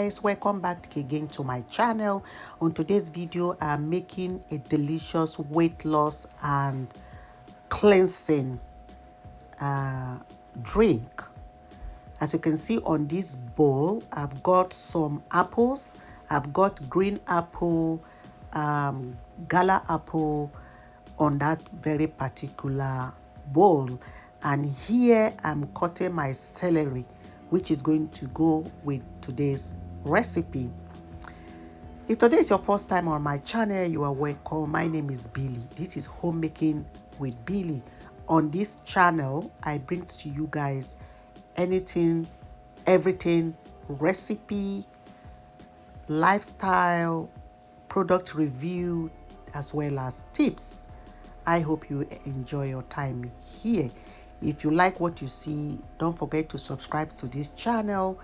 guys, welcome back again to my channel. On today's video, I'm making a delicious weight loss and cleansing drink. As you can see on this bowl, I've got some apples. I've got green apple, gala apple on that very particular bowl, and here I'm cutting my celery, which is going to go with today's recipe. If today is your first time on my channel, you are welcome. My name is Billy. This is Homemaking with Billy. On this channel, I bring to you guys anything, everything, recipe, lifestyle, product review, as well as tips. I hope you enjoy your time here. If you like what you see, don't forget to subscribe to this channel.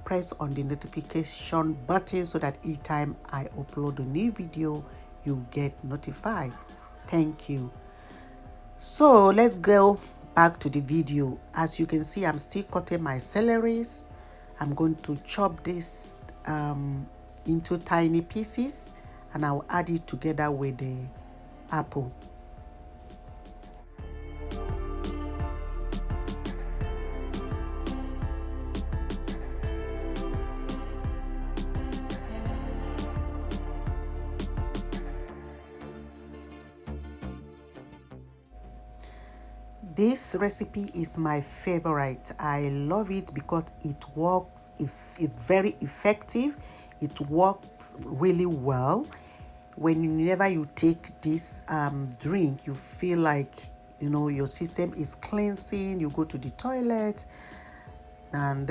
Press on the notification button so that each time I upload a new video, you get notified. Thank you. So let's go back to the video. As you can see, I'm still cutting my celeries. I'm going to chop this into tiny pieces, and I'll add it together with the apple. This recipe is my favorite. I love it because it works. It's very effective. It works really well. Whenever you take this drink, you feel like, you know, your system is cleansing. You go to the toilet, and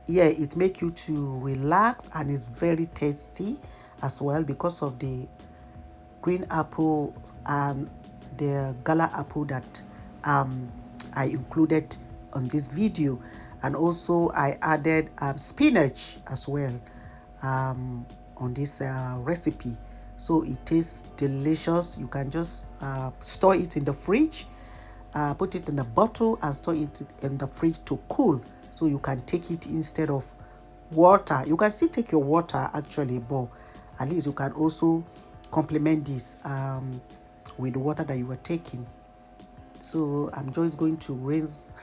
yeah, it makes you to relax, and it's very tasty as well because of the green apple and the gala apple that I included on this video. And also I added spinach as well on this recipe, so it tastes delicious. You can just store it in the fridge, put it in a bottle and store it in the fridge to cool, so you can take it instead of water. You can still take your water actually, but at least you can also complement this with the water that you were taking. So I'm just going to rinse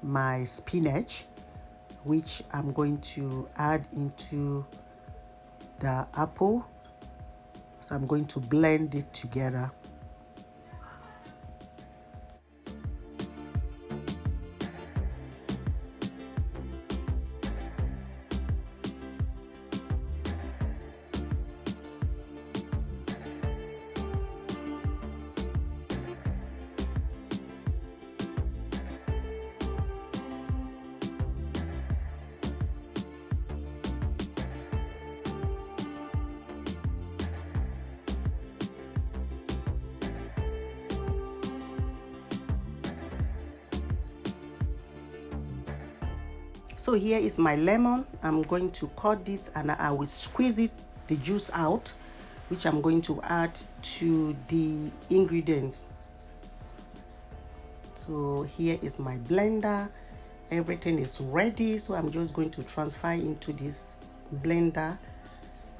my spinach, which I'm going to add into the apple. So I'm going to blend it together. So here is my lemon. I'm going to cut it and I will squeeze it, the juice out, which I'm going to add to the ingredients. So here is my blender. Everything is ready. So I'm just going to transfer into this blender,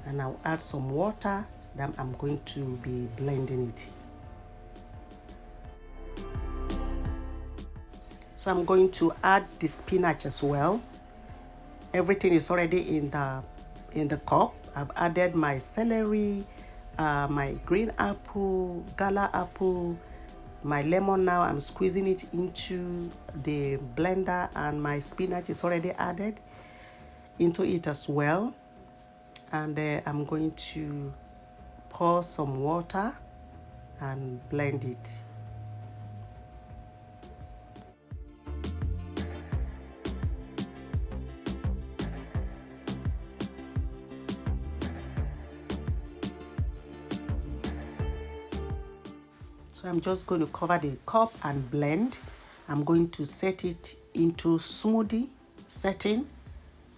and I'll add some water. Then I'm going to be blending it. So I'm going to add the spinach as well. Everything is already in the cup. I've added my celery, my green apple, gala apple, my lemon. Now I'm squeezing it into the blender, and my spinach is already added into it as well. And I'm going to pour some water and blend it. So I'm just going to cover the cup and blend. I'm going to set it into smoothie setting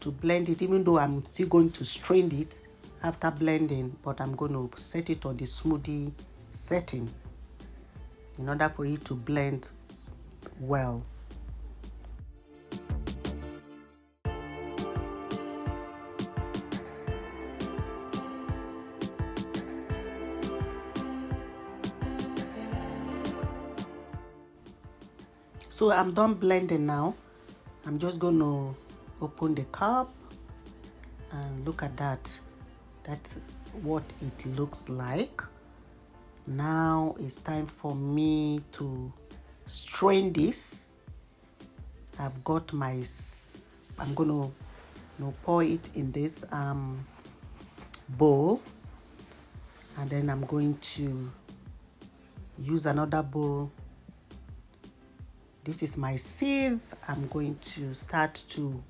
to blend it, even though I'm still going to strain it after blending, but I'm going to set it on the smoothie setting in order for it to blend well. So I'm done blending now. I'm just going to open the cup and look at that. That's what it looks like. Now it's time for me to strain this. I've got my, I'm going to pour it in this bowl, and then I'm going to use another bowl. This is my sieve. I'm going to start to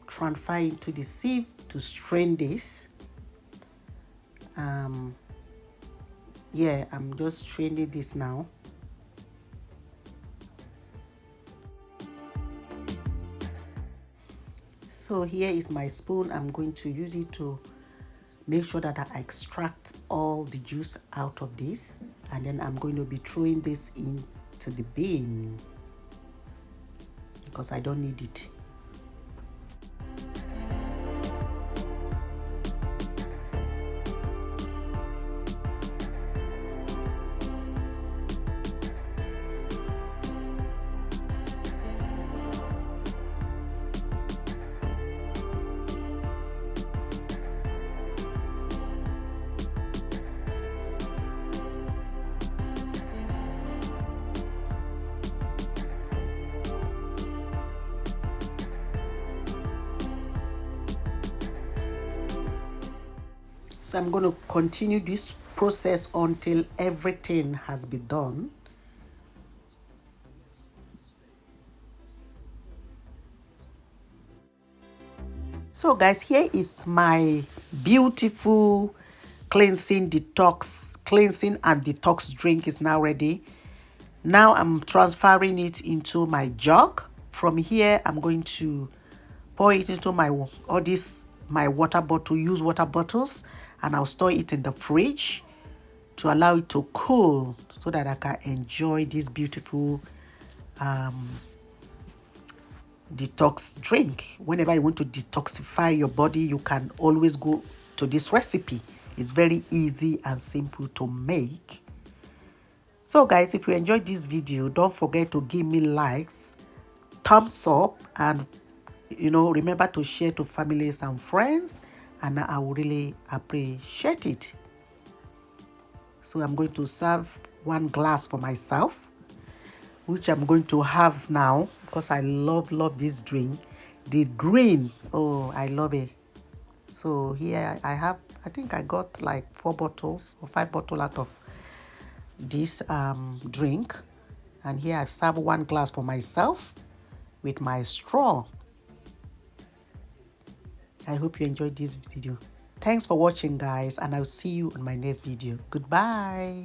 transfer into the sieve to strain this. Yeah, I'm just straining this now. So here is my spoon. I'm going to use it to make sure that I extract all the juice out of this, and then I'm going to be throwing this into the bin because I don't need it. So I'm going to continue this process until everything has been done. So guys, here is my beautiful cleansing and detox drink is now ready. Now I'm transferring it into my jug. From here, I'm going to pour it into my water bottle, use water bottles, and I'll store it in the fridge to allow it to cool so that I can enjoy this beautiful detox drink. Whenever you want to detoxify your body, you can always go to this recipe. It's very easy and simple to make. So guys, if you enjoyed this video, don't forget to give me likes, thumbs up, and remember to share to families and friends, and I will really appreciate it. So I'm going to serve one glass for myself, which I'm going to have now because I love this drink. The green, oh, I love it. So here I think I got like 4 bottles or 5 bottles out of this drink, and here I've served one glass for myself with my straw. I hope you enjoyed this video. Thanks for watching, guys, and I'll see you on my next video. Goodbye.